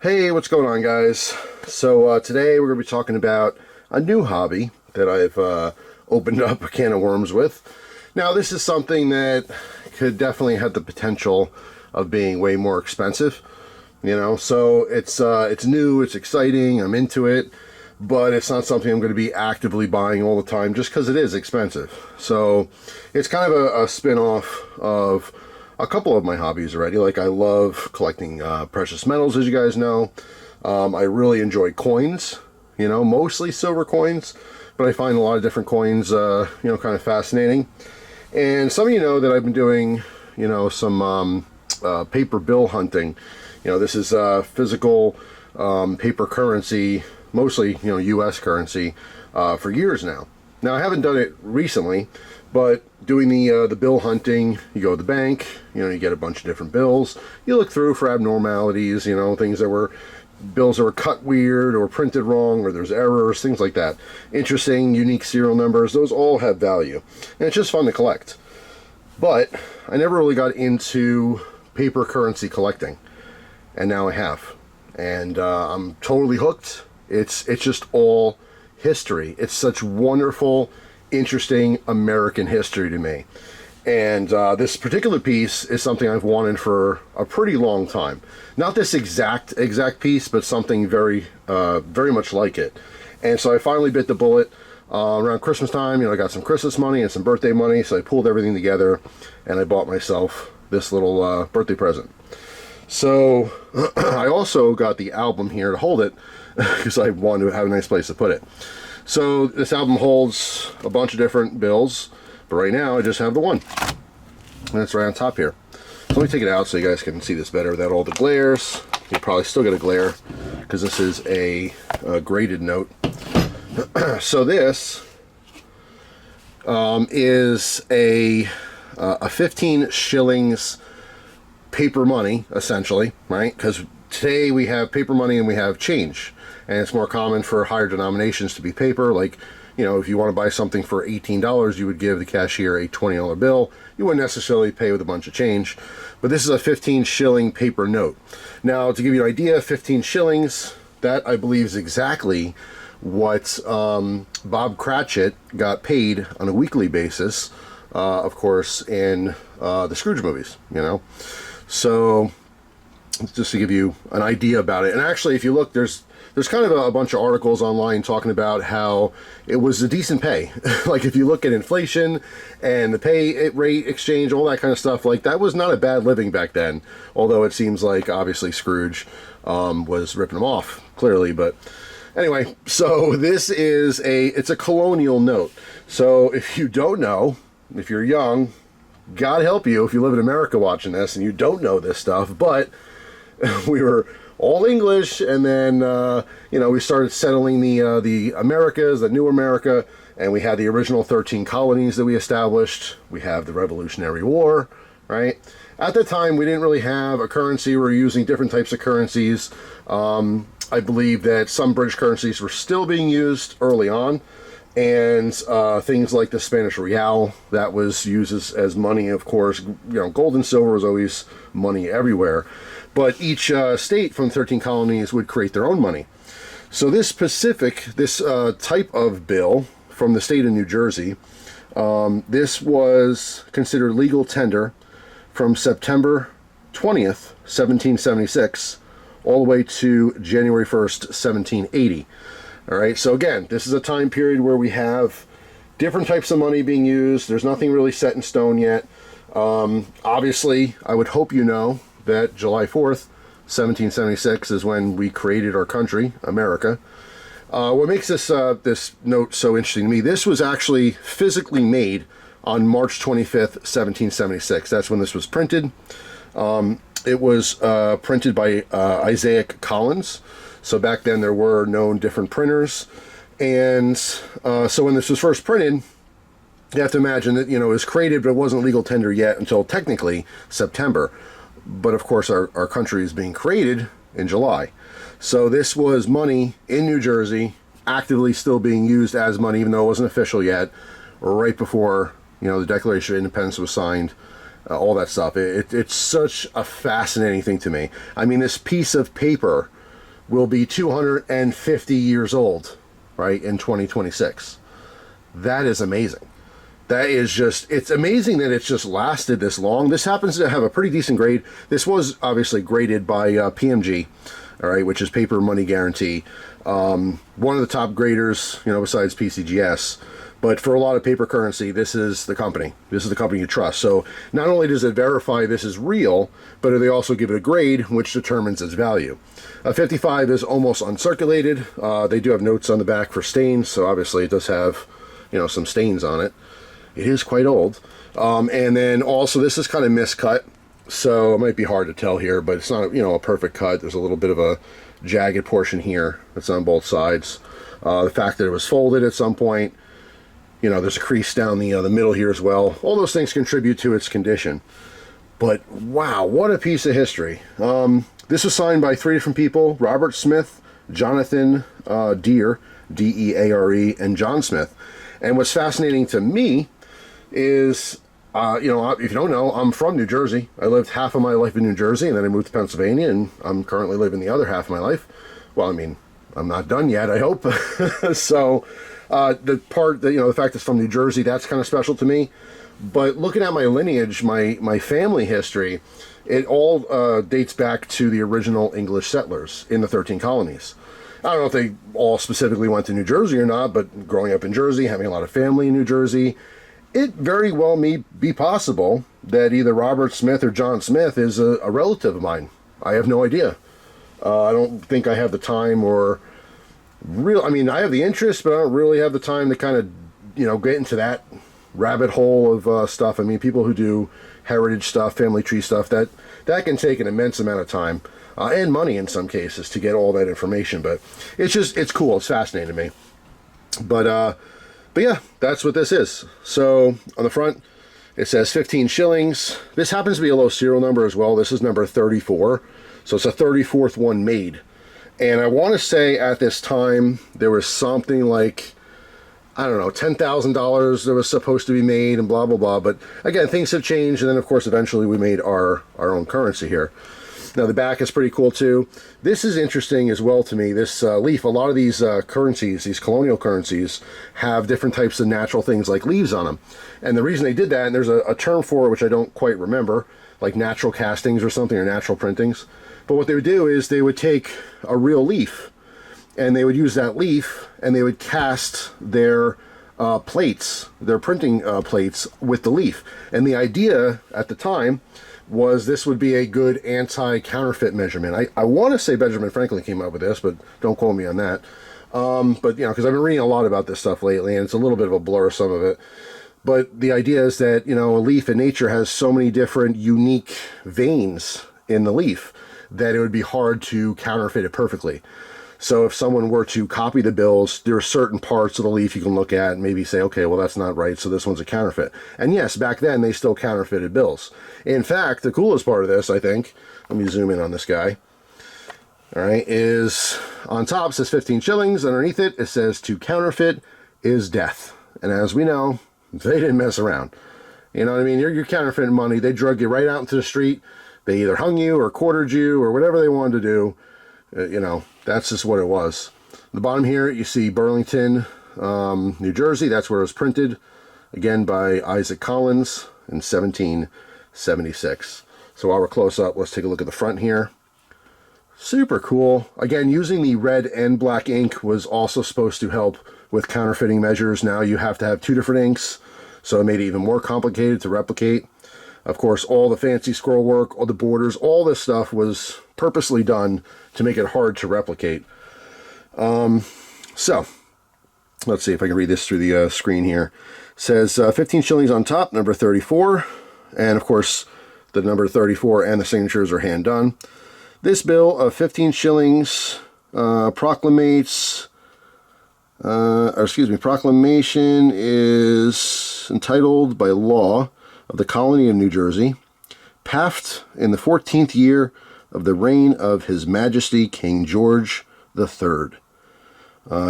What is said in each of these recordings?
Hey, what's going on, guys? So today we're going to be talking about a new hobby that I've opened up a can of worms with. Now, this is something that could definitely have the potential of being way more expensive, you know. So it's new, it's exciting, I'm into it, but it's not something I'm going to be actively buying all the time just because it is expensive. So it's kind of a spin-off of a couple of my hobbies already. Like, I love collecting precious metals, as you guys know. I really enjoy coins, you know, mostly silver coins, but I find a lot of different coins, you know, kind of fascinating. And some of you know that I've been doing, you know, some paper bill hunting. You know, this is physical paper currency, mostly, you know, U.S. currency, for years now. Now, I haven't done it recently, but doing the bill hunting, you go to the bank, you know, you get a bunch of different bills. You look through for abnormalities, you know, things that were, bills that were cut weird or printed wrong, or there's errors, things like that. Interesting, unique serial numbers, those all have value. And it's just fun to collect. But I never really got into paper currency collecting. And now I have. And I'm totally hooked. It's just all history. It's such wonderful, interesting American history to me. And this particular piece is something I've wanted for a pretty long time. Not this exact piece, but something very much like it. And so I finally bit the bullet around Christmas time. You know, I got some Christmas money and some birthday money, so I pulled everything together and I bought myself this little birthday present. So I also got the album here to hold it because I wanted to have a nice place to put it. So this album holds a bunch of different bills, but right now I just have the one, and it's right on top here. So let me take it out so you guys can see this better without all the glares. You probably still get a glare because this is a graded note. So this is a 15 shillings paper money, essentially, right? Because today we have paper money and we have change. And it's more common for higher denominations to be paper. Like, you know, if you want to buy something for $18, you would give the cashier a $20 bill. You wouldn't necessarily pay with a bunch of change. But this is a 15 shilling paper note. Now, to give you an idea, 15 shillings, that I believe is exactly what Bob Cratchit got paid on a weekly basis, of course, in the Scrooge movies, you know. So, just to give you an idea about it. And actually, if you look, there's kind of a bunch of articles online talking about how it was a decent pay. Like, if you look at inflation and the pay rate exchange, all that kind of stuff, like, that was not a bad living back then. Although it seems like, obviously, Scrooge was ripping them off, clearly. But anyway, so this is it's a colonial note. So if you don't know, if you're young, God help you if you live in America watching this and you don't know this stuff, but we were all English, and then you know, we started settling the Americas, the new America, and we had the original 13 colonies that we established. We have the Revolutionary War, right? At the time, we didn't really have a currency. We were using different types of currencies. I believe that some British currencies were still being used early on, and things like the Spanish real, that was used as money, of course. You know, gold and silver was always money everywhere. But each state from 13 colonies would create their own money. So this type of bill from the state of New Jersey, this was considered legal tender from September 20th, 1776, all the way to January 1st, 1780. All right, so again, this is a time period where we have different types of money being used. There's nothing really set in stone yet. Obviously, I would hope you know that July 4th, 1776 is when we created our country, America. What makes this note so interesting to me, this was actually physically made on March 25th, 1776. That's when this was printed. It was printed by Isaiah Collins. So back then there were known different printers. And so when this was first printed, you have to imagine that, you know, it was created, but it wasn't legal tender yet until technically September. But of course our country is being created in July. So this was money in New Jersey, actively still being used as money, even though it wasn't official yet, right before, you know, the Declaration of Independence was signed, all that stuff. It's such a fascinating thing to me. I mean, this piece of paper will be 250 years old, right, in 2026. That is amazing. That is just, it's amazing that it's just lasted this long. This happens to have a pretty decent grade. This was obviously graded by PMG, all right, which is Paper Money Guarantee. One of the top graders, you know, besides PCGS. But for a lot of paper currency, this is the company. This is the company you trust. So not only does it verify this is real, but they also give it a grade, which determines its value. 55 is almost uncirculated. They do have notes on the back for stains, so obviously it does have, you know, some stains on it. It is quite old. And then also this is kind of miscut, so it might be hard to tell here, but it's not, you know, a perfect cut. There's a little bit of a jagged portion here that's on both sides. The fact that it was folded at some point, you know, there's a crease down the middle here as well. All those things contribute to its condition. But wow, what a piece of history. This was signed by 3 different people: Robert Smith, Jonathan Deere, D-E-A-R-E, and John Smith. And what's fascinating to me is, you know, if you don't know, I'm from New Jersey. I lived half of my life in New Jersey, and then I moved to Pennsylvania, and I'm currently living the other half of my life. Well, I mean, I'm not done yet, I hope. So the part that, you know, the fact it's from New Jersey, that's kind of special to me. But looking at my lineage, my family history, it all dates back to the original English settlers in the 13 colonies. I don't know if they all specifically went to New Jersey or not, but growing up in Jersey, having a lot of family in New Jersey, it very well may be possible that either Robert Smith or John Smith is a relative of mine. I have no idea. I don't think I have the time or I mean, I have the interest, but I don't really have the time to kind of, you know, get into that rabbit hole of stuff. I mean, people who do heritage stuff, family tree stuff, that can take an immense amount of time. And money in some cases to get all that information, but it's cool. It's fascinating to me. But yeah, that's what this is. So on the front, it says 15 shillings. This happens to be a low serial number as well. This is number 34. So it's a 34th one made. And I want to say at this time, there was something like, I don't know, $10,000 that was supposed to be made and blah, blah, blah. But again, things have changed. And then of course, eventually we made our own currency here. Now the back is pretty cool too. This is interesting as well to me. This leaf, a lot of these currencies, these colonial currencies, have different types of natural things like leaves on them. And the reason they did that, and there's a term for it which I don't quite remember, like natural castings or something, or natural printings. But what they would do is they would take a real leaf, and they would use that leaf, and they would cast their plates, their printing plates with the leaf. And the idea at the time was this would be a good anti-counterfeit measurement. I want to say Benjamin Franklin came up with this, but don't quote me on that. But, you know, because I've been reading a lot about this stuff lately, and it's a little bit of a blur, some of it. But the idea is that, you know, a leaf in nature has so many different unique veins in the leaf that it would be hard to counterfeit it perfectly. So if someone were to copy the bills, there are certain parts of the leaf you can look at and maybe say, okay, well, that's not right, so this one's a counterfeit. And yes, back then, they still counterfeited bills. In fact, the coolest part of this, I think, let me zoom in on this guy, all right, is on top it says 15 shillings. Underneath it, it says to counterfeit is death. And as we know, they didn't mess around. You know what I mean? You're counterfeiting money. They drug you right out into the street. They either hung you or quartered you or whatever they wanted to do. You know, that's just what it was. The bottom here, you see Burlington, New Jersey. That's where it was printed, again by Isaac Collins in 1776. So while we're close up, let's take a look at the front here. Super cool. Again, using the red and black ink was also supposed to help with counterfeiting measures. Now you have to have 2 different inks, so it made it even more complicated to replicate. Of course, all the fancy scroll work, all the borders, all this stuff was purposely done to make it hard to replicate. So, let's see if I can read this through the screen here. It says 15 shillings on top, number 34. And of course, the number 34 and the signatures are hand done. This bill of 15 shillings proclamation is entitled by law of the colony of New Jersey, passed in the 14th year of the reign of His Majesty King George III,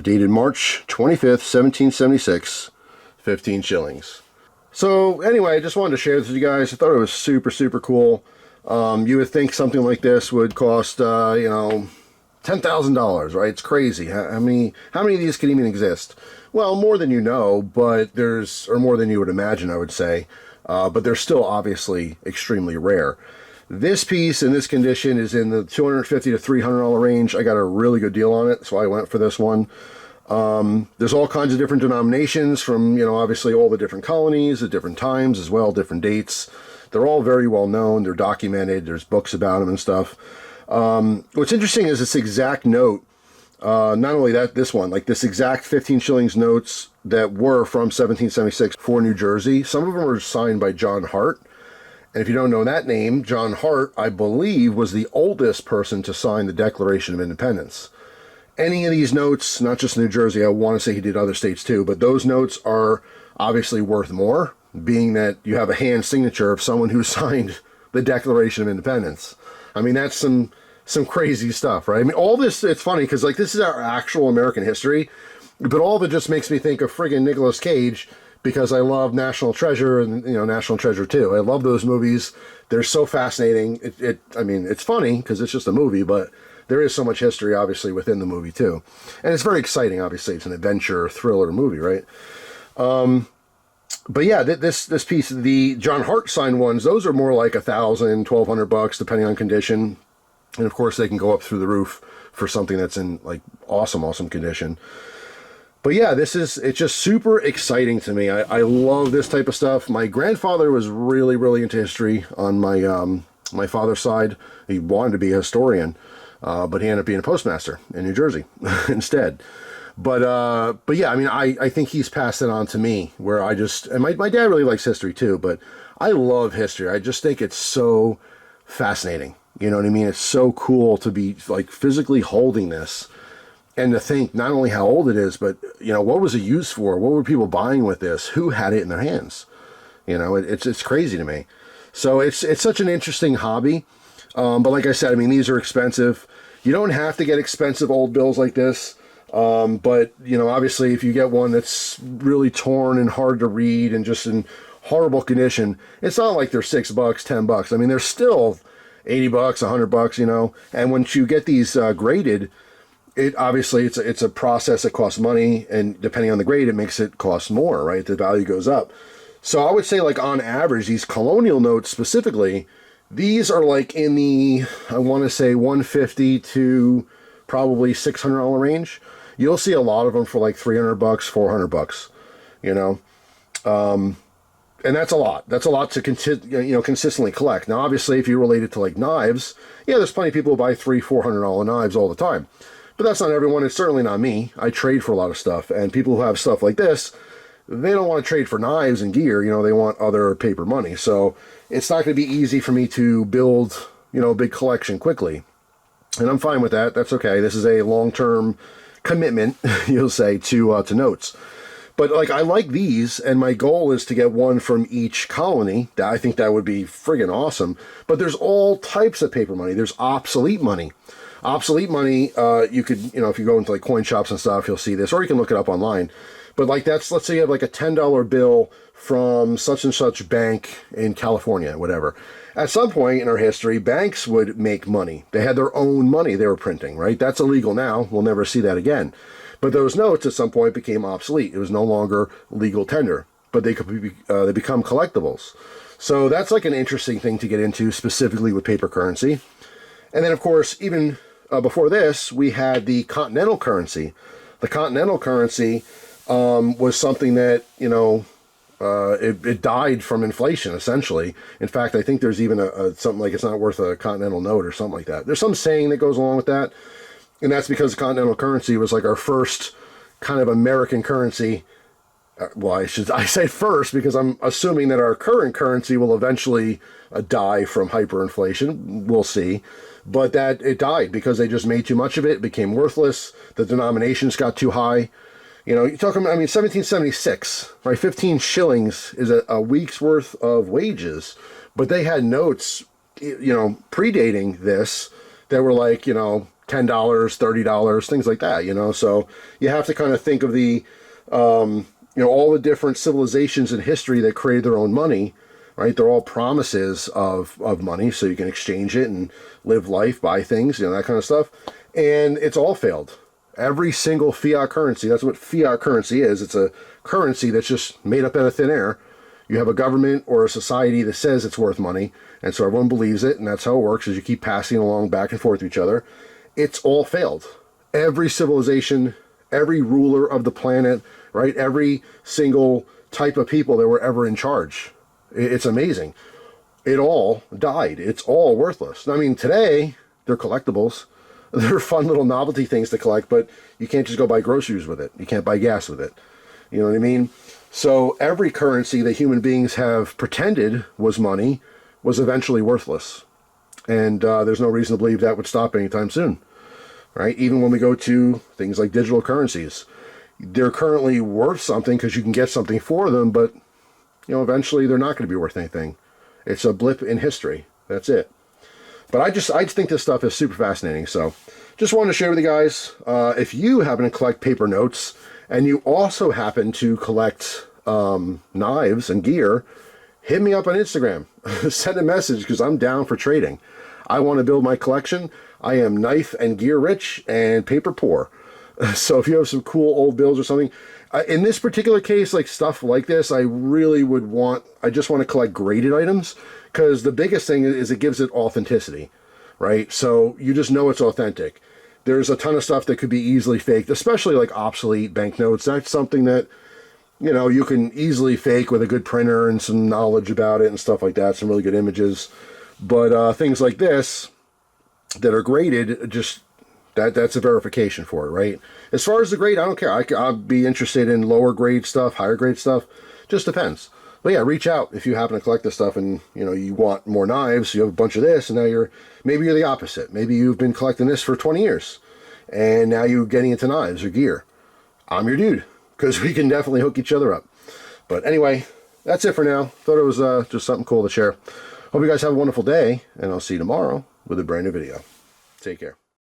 dated March 25th, 1776, 15 shillings. So anyway, I just wanted to share this with you guys. I thought it was super, super cool. You would think something like this would cost, you know, $10,000, right? It's crazy. How many of these can even exist? Well, more than you know, but or more than you would imagine, I would say. But they're still obviously extremely rare. This piece in this condition is in the $250 to $300 range. I got a really good deal on it, so I went for this one. There's all kinds of different denominations from, obviously all the different colonies at different times as well, different dates. They're all very well known. They're documented. There's books about them and stuff. What's interesting is this exact note. Not only that, this one, like this exact 15 shillings notes that were from 1776 for New Jersey. Some of them are signed by John Hart. And if you don't know that name, John Hart, I believe, was the oldest person to sign the Declaration of Independence. Any of these notes, not just New Jersey, I want to say he did other states too, but those notes are obviously worth more, being that you have a hand signature of someone who signed the Declaration of Independence. I mean, that's some crazy stuff, right? I mean, all this, it's funny because like this is our actual American history, but all of it just makes me think of friggin' Nicolas Cage, because I love National Treasure and, National Treasure 2. I love those movies. They're so fascinating. I mean, it's funny because it's just a movie, but there is so much history, obviously, within the movie, too. And it's very exciting, obviously. It's an adventure, thriller movie, right? But yeah, this piece, the John Hart signed ones, those are more like $1,000, $1,200, depending on condition. And, of course, they can go up through the roof for something that's in, like, awesome condition. But yeah, it's just super exciting to me. I love this type of stuff. My grandfather was really into history on my father's side. He wanted to be a historian, but he ended up being a postmaster in New Jersey instead. But yeah, I mean, I think he's passed it on to me, where and my dad really likes history too, but I love history. I just think it's so fascinating. You know what I mean? It's so cool to be like physically holding this. And to think not only how old it is, but, what was it used for? What were people buying with this? Who had it in their hands? It's crazy to me. So it's such an interesting hobby. But like I said, I mean, these are expensive. You don't have to get expensive old bills like this. But, obviously if you get one that's really torn and hard to read and just in horrible condition, it's not like they're $6, $10. I mean, they're still $80, $100, and once you get these graded, obviously it's a process that costs money, and depending on the grade, it makes it cost more, right? The value goes up. So I would say, like, on average, these colonial notes specifically, these are like in the, I want to say $150 to probably $600 range. You'll see a lot of them for like $300, $400, and that's a lot. That's a lot to consistently collect. Now, obviously, if you relate it to like knives, yeah, there's plenty of people who buy $300, $400 knives all the time. But that's not everyone. It's certainly not me. I trade for a lot of stuff. And people who have stuff like this, they don't want to trade for knives and gear. They want other paper money. So it's not going to be easy for me to build, a big collection quickly. And I'm fine with that. That's okay. This is a long-term commitment, you'll say, to notes. But like, I like these, and my goal is to get one from each colony. I think that would be friggin' awesome. But there's all types of paper money. There's obsolete money. Obsolete money, you could, if you go into like coin shops and stuff, you'll see this, or you can look it up online. But like let's say you have like a $10 bill from such and such bank in California, whatever. At some point in our history, banks would make money. They had their own money they were printing, right? That's illegal now. We'll never see that again. But those notes at some point became obsolete. It was no longer legal tender, but they become collectibles. So that's like an interesting thing to get into, specifically with paper currency. And then, of course, even before this, we had the continental currency. The continental currency was something that, it died from inflation, essentially. In fact, I think there's even something like it's not worth a continental note or something like that. There's some saying that goes along with that. And that's because the continental currency was like our first kind of American currency. Well, I say first because I'm assuming that our current currency will eventually die from hyperinflation. We'll see. But that it died because they just made too much of it. It became worthless. The denominations got too high. You're talking about, 1776, right? 15 shillings is a week's worth of wages. But they had notes, predating this that were like, $10, $30, things like that, So you have to kind of think of the, all the different civilizations in history that created their own money, right? They're all promises of money, so you can exchange it and live life, buy things, that kind of stuff. And it's all failed. Every single fiat currency, that's what fiat currency is. It's a currency that's just made up out of thin air. You have a government or a society that says it's worth money, and so everyone believes it, and that's how it works, is you keep passing along back and forth to each other. It's all failed. Every civilization, every ruler of the planet, right? Every single type of people that were ever in charge. It's amazing. It all died. It's all worthless. I mean, today, they're collectibles. They're fun little novelty things to collect, but you can't just go buy groceries with it. You can't buy gas with it. You know what I mean? So every currency that human beings have pretended was money was eventually worthless. And there's no reason to believe that would stop anytime soon. Right? Even when we go to things like digital currencies, they're currently worth something because you can get something for them, but you know, eventually they're not going to be worth anything. It's a blip in history. That's it. But I just think this stuff is super fascinating. So just wanted to share with you guys, if you happen to collect paper notes and you also happen to collect knives and gear, hit me up on Instagram. Send a message, because I'm down for trading. I want to build my collection. I am knife and gear rich and paper poor. So if you have some cool old builds or something, in this particular case, like stuff like this, I just want to collect graded items, because the biggest thing is it gives it authenticity, right? So you just know it's authentic. There's a ton of stuff that could be easily faked, especially like obsolete banknotes. That's something that, you know, you can easily fake with a good printer and some knowledge about it and stuff like that, some really good images. But things like this that are graded, just that's a verification for it, right? As far as the grade, I don't care. I'll be interested in lower grade stuff, higher grade stuff. Just depends. But yeah, reach out if you happen to collect this stuff and, you know, you want more knives. You have a bunch of this, and now maybe you're the opposite. Maybe you've been collecting this for 20 years, and now you're getting into knives or gear. I'm your dude, because we can definitely hook each other up. But anyway, that's it for now. Thought it was just something cool to share. Hope you guys have a wonderful day, and I'll see you tomorrow with a brand new video. Take care.